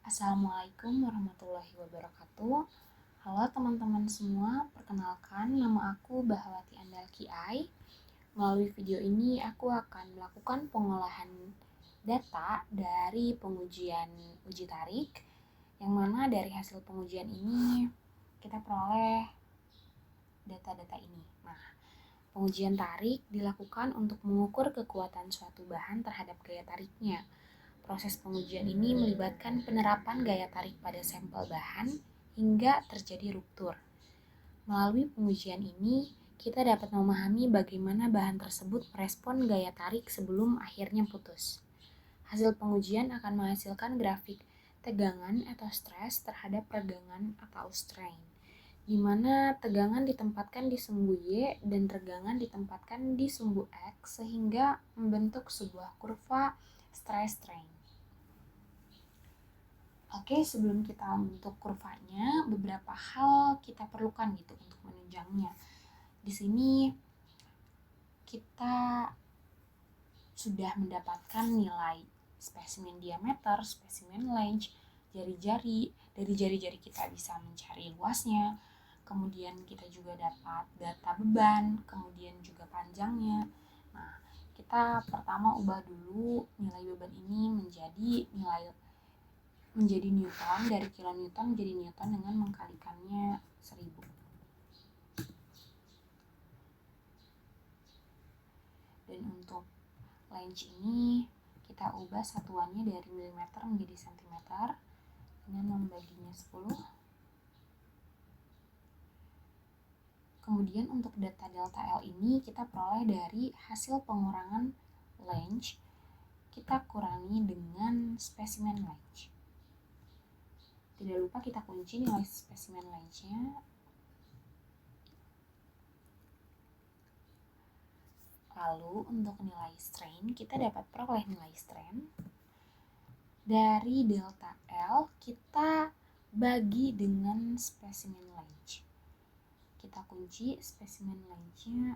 Assalamualaikum warahmatullahi wabarakatuh. Halo teman-teman semua, perkenalkan nama aku Bahawati Andal Kiai. Melalui video ini aku akan melakukan pengolahan data dari pengujian uji tarik, yang mana dari hasil pengujian ini kita peroleh data-data ini. Nah, pengujian tarik dilakukan untuk mengukur kekuatan suatu bahan terhadap gaya tariknya. Proses pengujian ini melibatkan penerapan gaya tarik pada sampel bahan hingga terjadi ruptur. Melalui pengujian ini, kita dapat memahami bagaimana bahan tersebut merespon gaya tarik sebelum akhirnya putus. Hasil pengujian akan menghasilkan grafik tegangan atau stres terhadap regangan atau strain, di mana tegangan ditempatkan di sumbu Y dan regangan ditempatkan di sumbu X sehingga membentuk sebuah kurva stress-strain. Oke, sebelum kita membentuk kurvanya, beberapa hal kita perlukan gitu untuk menunjangnya. Di sini kita sudah mendapatkan nilai spesimen diameter, spesimen length, jari-jari. Dari jari-jari kita bisa mencari luasnya. Kemudian kita juga dapat data beban, kemudian juga panjangnya. Nah, kita pertama ubah dulu nilai beban ini menjadi Newton, dari kilonewton menjadi Newton dengan mengkalikannya 1000. Dan untuk length ini kita ubah satuannya dari milimeter menjadi sentimeter dengan membaginya 10. Kemudian untuk data delta L ini kita peroleh dari hasil pengurangan length, kita kurangi dengan spesimen length. Tidak lupa kita kunci nilai spesimen length-nya. Lalu untuk nilai strain, kita dapat peroleh nilai strain dari delta L kita bagi dengan spesimen length. Kita kunci spesimen length-nya.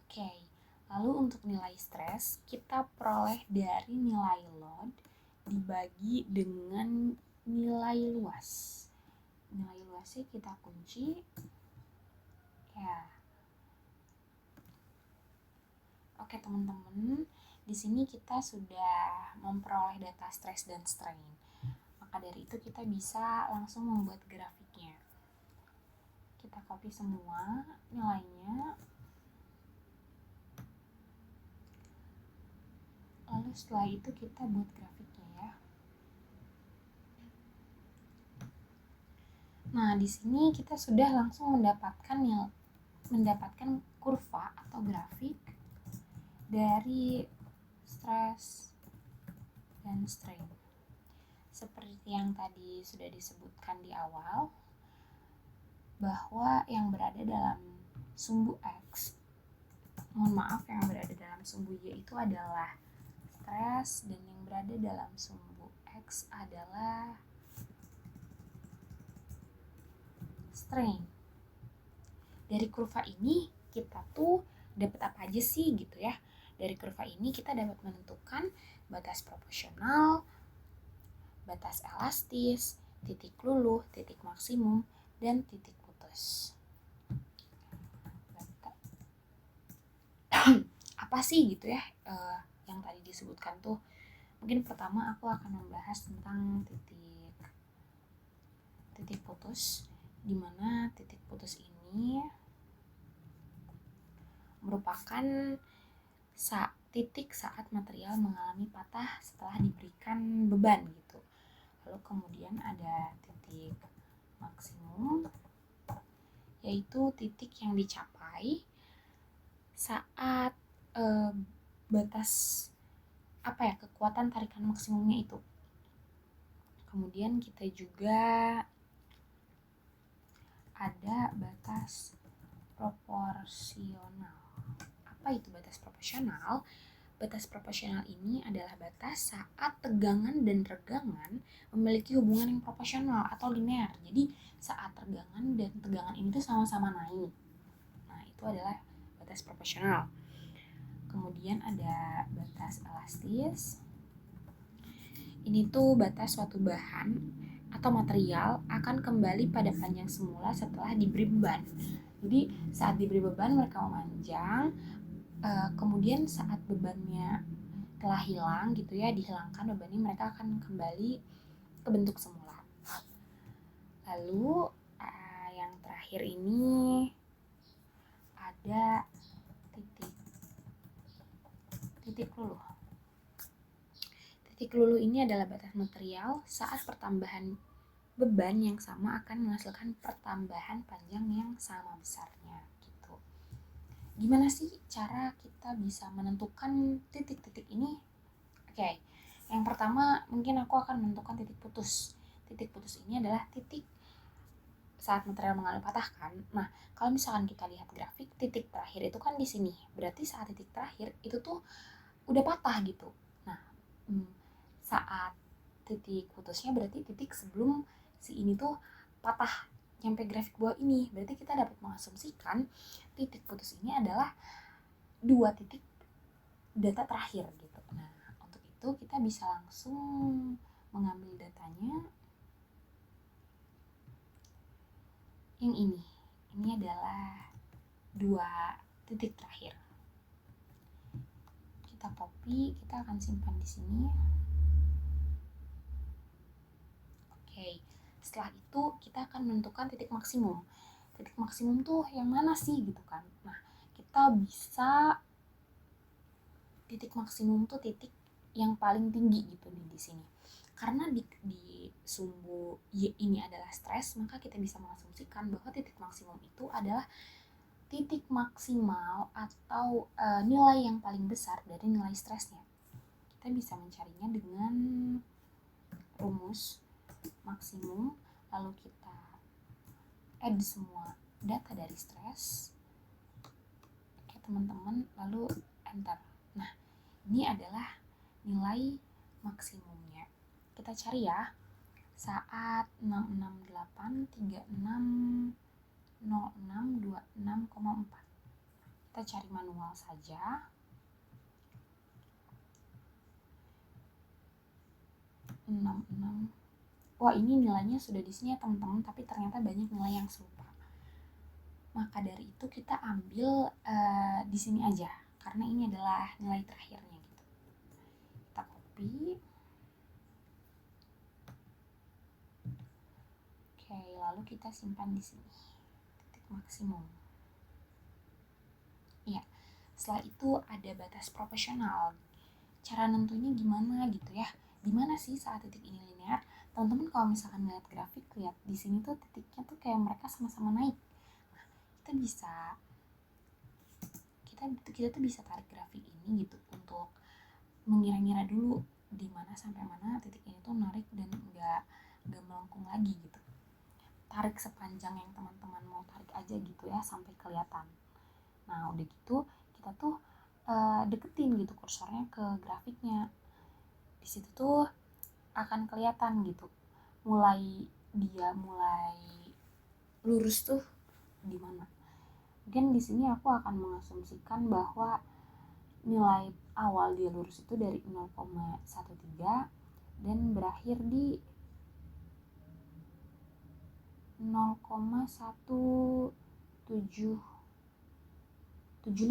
Oke. Lalu untuk nilai stres, kita peroleh dari nilai load dibagi dengan nilai luas. Nilai luasnya kita kunci. Ya. Oke teman-teman, di sini kita sudah memperoleh data stres dan strain. Maka dari itu kita bisa langsung membuat grafiknya. Kita copy semua nilainya. Lalu setelah itu kita buat grafiknya ya. Nah, di sini kita sudah langsung mendapatkan kurva atau grafik dari stress dan strain. Seperti yang tadi sudah disebutkan di awal, bahwa yang berada dalam sumbu X, yang berada dalam sumbu Y itu adalah stres, dan yang berada dalam sumbu X adalah strain. Dari kurva ini kita tuh dapat apa aja sih gitu ya. Dari kurva ini kita dapat menentukan batas proporsional, batas elastis, titik luluh, titik maksimum, dan titik putus. Apa sih gitu ya yang tadi disebutkan tuh. Mungkin pertama aku akan membahas tentang titik putus, di mana titik putus ini merupakan titik saat material mengalami patah setelah diberikan beban gitu. Lalu kemudian ada titik maksimum, yaitu titik yang dicapai saat batas kekuatan tarikan maksimumnya itu. Kemudian kita juga ada batas proporsional. Apa itu batas proporsional? Batas proporsional ini adalah batas saat tegangan dan regangan memiliki hubungan yang proporsional atau linear. Jadi saat tegangan dan tegangan ini tuh sama-sama naik. Nah, itu adalah batas proporsional. Kemudian ada batas elastis. elastis. Ini tuh batas suatu bahan atau material akan kembali pada panjang semula setelah diberi beban. Jadi saat diberi beban mereka memanjang, kemudian saat bebannya telah hilang gitu ya, dihilangkan bebannya, mereka akan kembali ke bentuk semula. Lalu yang terakhir ini ada titik luluh. Titik luluh ini adalah batas material saat pertambahan beban yang sama akan menghasilkan pertambahan panjang yang sama besarnya gitu. Gimana sih cara kita bisa menentukan titik-titik ini? Oke, yang pertama mungkin aku akan menentukan titik putus. Titik putus ini adalah titik saat material mengalami patah kan. Nah, kalau misalkan kita lihat grafik, titik terakhir itu kan di sini. Berarti saat titik terakhir itu tuh udah patah gitu. Nah, saat titik putusnya berarti titik sebelum si ini tuh patah nyampe grafik bawah ini. Berarti kita dapat mengasumsikan titik putus ini adalah dua titik data terakhir gitu. Nah, untuk itu kita bisa langsung mengambil datanya. Yang ini adalah dua titik terakhir. Kita copy, kita akan simpan di sini. Oke, setelah itu kita akan menentukan titik maksimum. Titik maksimum tuh yang mana sih gitu kan? Nah, kita bisa titik maksimum tuh titik yang paling tinggi gitu di sini. Karena di sumbu Y ini adalah stres, maka kita bisa mengasumsikan bahwa titik maksimum itu adalah titik maksimal atau nilai yang paling besar dari nilai stresnya. Kita bisa mencarinya dengan rumus maksimum, lalu kita add semua data dari stres. Oke teman-teman, lalu enter. Nah, ini adalah nilai maksimumnya. Kita cari ya, saat 668360626,4. Kita cari manual saja. 66. Wah, ini nilainya sudah di sini ya teman-teman, tapi ternyata banyak nilai yang serupa. Maka dari itu kita ambil di sini aja, karena ini adalah nilai terakhirnya gitu. Kita copy. Oke, lalu kita simpan di sini. Titik maksimum. Ya, setelah itu ada batas proporsional. Cara nentunya gimana gitu ya? Dimana sih saat titik ini linear? Teman-teman kalau misalkan ngeliat grafik, lihat di sini tuh titiknya tuh kayak mereka sama-sama naik. Nah, kita tuh bisa tarik grafik ini gitu untuk mengira-ngira dulu di mana sampai mana titik ini tuh narik dan nggak melengkung lagi gitu. Tarik sepanjang yang teman-teman mau tarik aja gitu ya sampai kelihatan. Nah, udah gitu kita tuh deketin gitu kursornya ke grafiknya. Di situ tuh akan kelihatan gitu mulai lurus tuh di mana. Mungkin di sini aku akan mengasumsikan bahwa nilai awal dia lurus itu dari 0,13 dan berakhir di 0,1775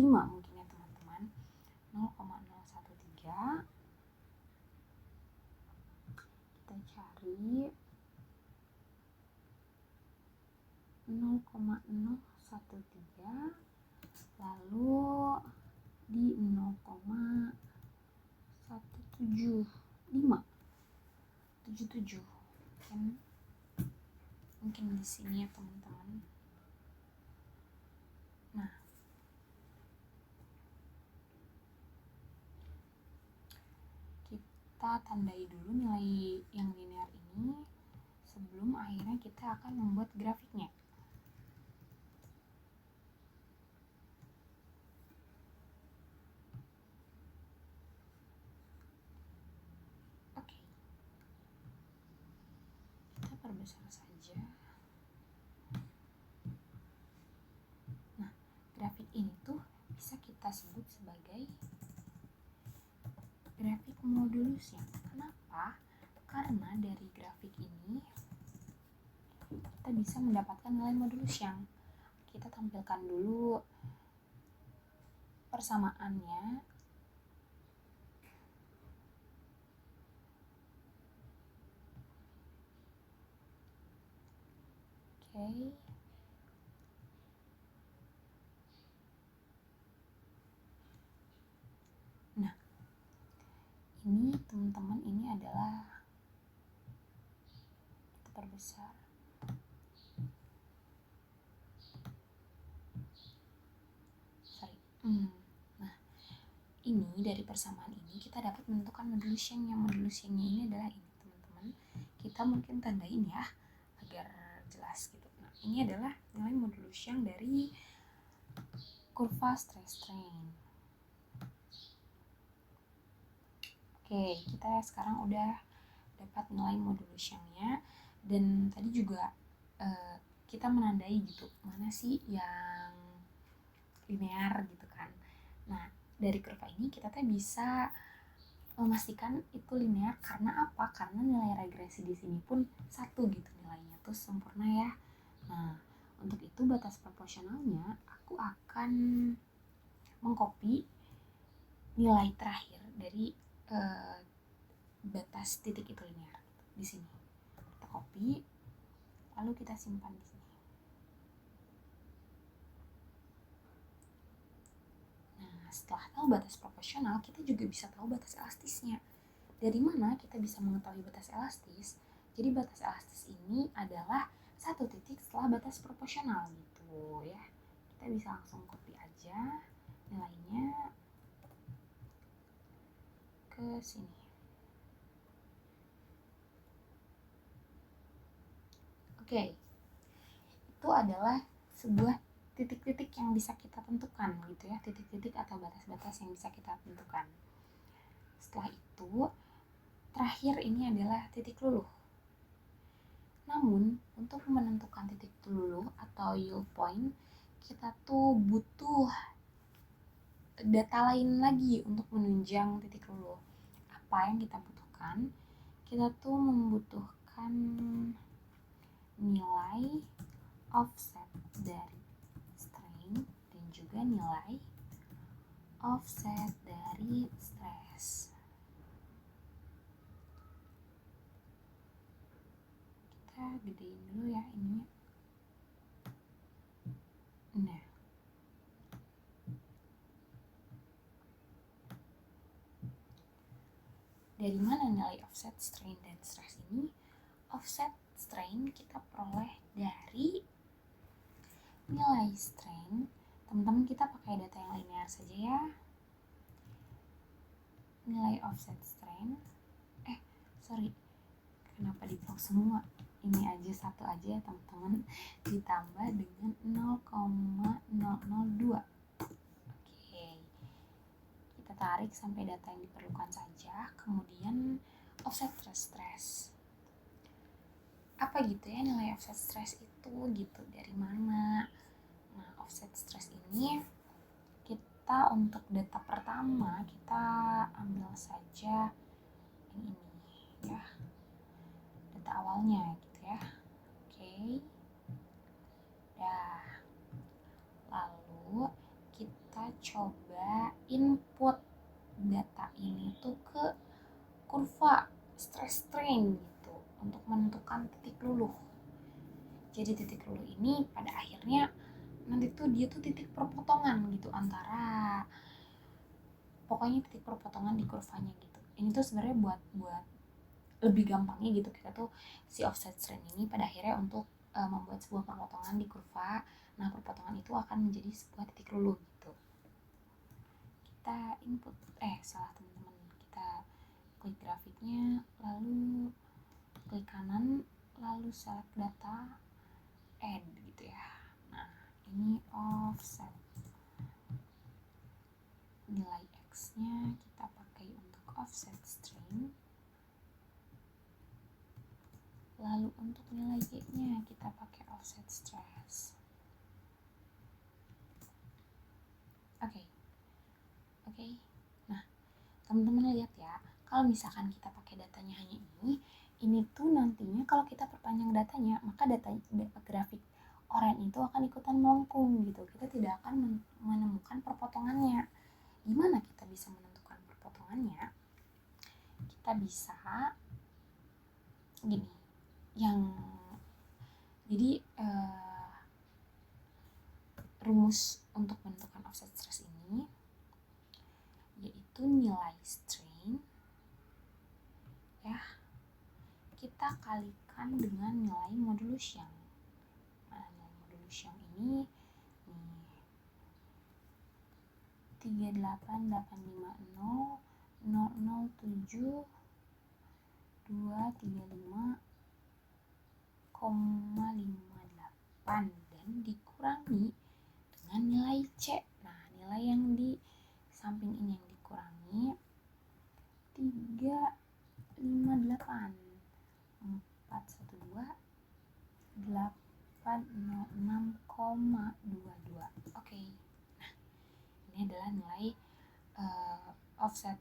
mungkin ya teman-teman. 0,013. Kita cari 0,013, lalu di 0,175 kan, mungkin di sini ya teman-teman. Nah, kita tandai dulu nilai yang linear ini sebelum akhirnya kita akan membuat grafiknya. Oke, kita perbesar saja. Nah, grafik ini tuh bisa kita sebut sebagai grafik modulus yang. Kenapa? Karena dari grafik ini kita bisa mendapatkan nilai modulus yang. Kita tampilkan dulu persamaannya. Oke. Nah, ini teman-teman, ini adalah kita perbesar. Nah, ini dari persamaan ini kita dapat menentukan modulus yang modulus yang-nya ini adalah ini, teman-teman. Kita mungkin tandain ya agar jelas gitu. Nah, ini adalah nilai modulus yang dari kurva stress strain. Oke, kita sekarang udah dapat nilai modulus yang-nya, dan tadi juga kita menandai gitu mana sih yang linear gitu kan. Nah, dari kurva ini kita bisa memastikan itu linear karena apa? Karena nilai regresi di sini pun 1 gitu nilainya tuh sempurna ya. Nah, untuk itu batas proporsionalnya aku akan mengcopy nilai terakhir dari batas titik itu linear di sini. Kita copy, lalu kita simpan di sini. Nah, setelah tahu batas proporsional, kita juga bisa tahu batas elastisnya. Dari mana kita bisa mengetahui batas elastis? Jadi batas elastis ini adalah 1 titik setelah batas proporsional gitu ya. Kita bisa langsung copy aja nilainya ke sini. Oke. Itu adalah sebuah titik-titik yang bisa kita tentukan gitu ya, titik-titik atau batas-batas yang bisa kita tentukan. Setelah itu, terakhir ini adalah titik luluh. Namun, untuk menentukan titik luluh atau yield point, kita tuh butuh data lain lagi untuk menunjang titik luluh. Apa yang kita butuhkan? Kita tuh membutuhkan nilai offset dari strain dan juga nilai offset dari stress. Kita gedein dulu ya ininya. Nah, dari mana nilai offset strain dan stress ini? Offset strain kita peroleh dari nilai strain. Teman-teman, kita pakai data yang linear saja ya. Nilai offset strain, kenapa di blok semua? Ini aja satu aja ya teman-teman, ditambah dengan 0,002. Oke, kita tarik sampai data yang diperlukan saja. Kemudian offset stress. Apa gitu ya nilai offset stress itu gitu, dari mana? Nah, offset stress ini kita untuk data pertama kita ambil saja ini ya, data awalnya gitu ya. Oke. Dah. Lalu kita coba input data ini tuh ke kurva stress strain gitu untuk menentukan titik luluh. Jadi titik luluh ini pada akhirnya nanti tuh dia tuh titik perpotongan gitu antara, pokoknya titik perpotongan di kurvanya gitu. Ini tuh sebenarnya buat lebih gampangnya gitu, kita tuh si offset strain ini pada akhirnya untuk membuat sebuah perpotongan di kurva. Nah, perpotongan itu akan menjadi sebuah titik luluh gitu. Kita input, salah teman-teman, kita klik grafiknya, lalu klik kanan, lalu select data, add gitu ya. Nah, ini offset. Nilai X-nya kita pakai untuk offset strain. Lalu untuk nilai Y-nya kita pakai offset stress. Oke. Nah, teman-teman lihat ya, Kalau misalkan kita pakai datanya hanya ini tuh nantinya kalau kita perpanjang datanya, maka grafik oren itu akan ikutan melengkung gitu. Kita tidak akan menemukan perpotongannya. Gimana kita bisa menentukan perpotongannya? Kita bisa gini, jadi rumus untuk menentukan offset stress ini yaitu nilai strain ya kita kalikan dengan nilai modulus Young. Nah, nilai modulus Young ini nih 38,007,235,58 dan dikurangi dengan nilai C. Nah, nilai yang di samping ini yang dikurangi 358,412,806,22. Oke. Nah, ini adalah nilai offset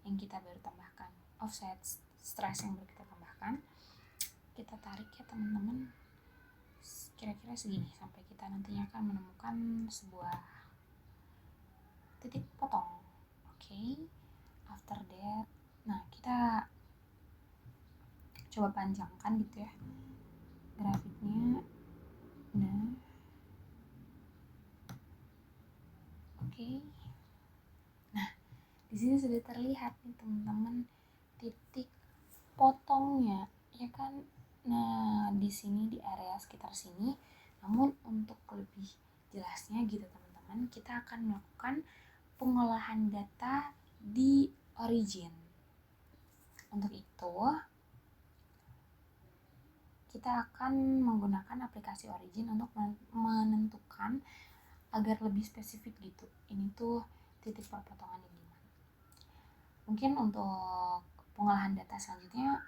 yang kita baru tambahkan. Offset stress yang baru kita tambahkan. Kita tarik ya teman-teman. Kira-kira segini sampai kita nantinya akan menemukan sebuah titik potong. Oke. After that, nah kita coba panjangkan gitu ya grafiknya. Nah, oke. Nah, di sini sudah terlihat nih teman-teman titik potongnya, ya kan? Nah, di sini di area sekitar sini. Namun untuk lebih jelasnya gitu teman-teman, kita akan melakukan pengolahan data di origin. Untuk itu, kita akan menggunakan aplikasi Origin untuk menentukan agar lebih spesifik gitu. Ini tuh titik perpotongan di mana. Mungkin untuk pengolahan data selanjutnya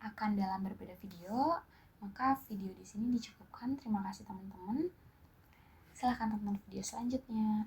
akan dalam berbeda video, maka video di sini dicukupkan. Terima kasih teman-teman. Silahkan tonton video selanjutnya.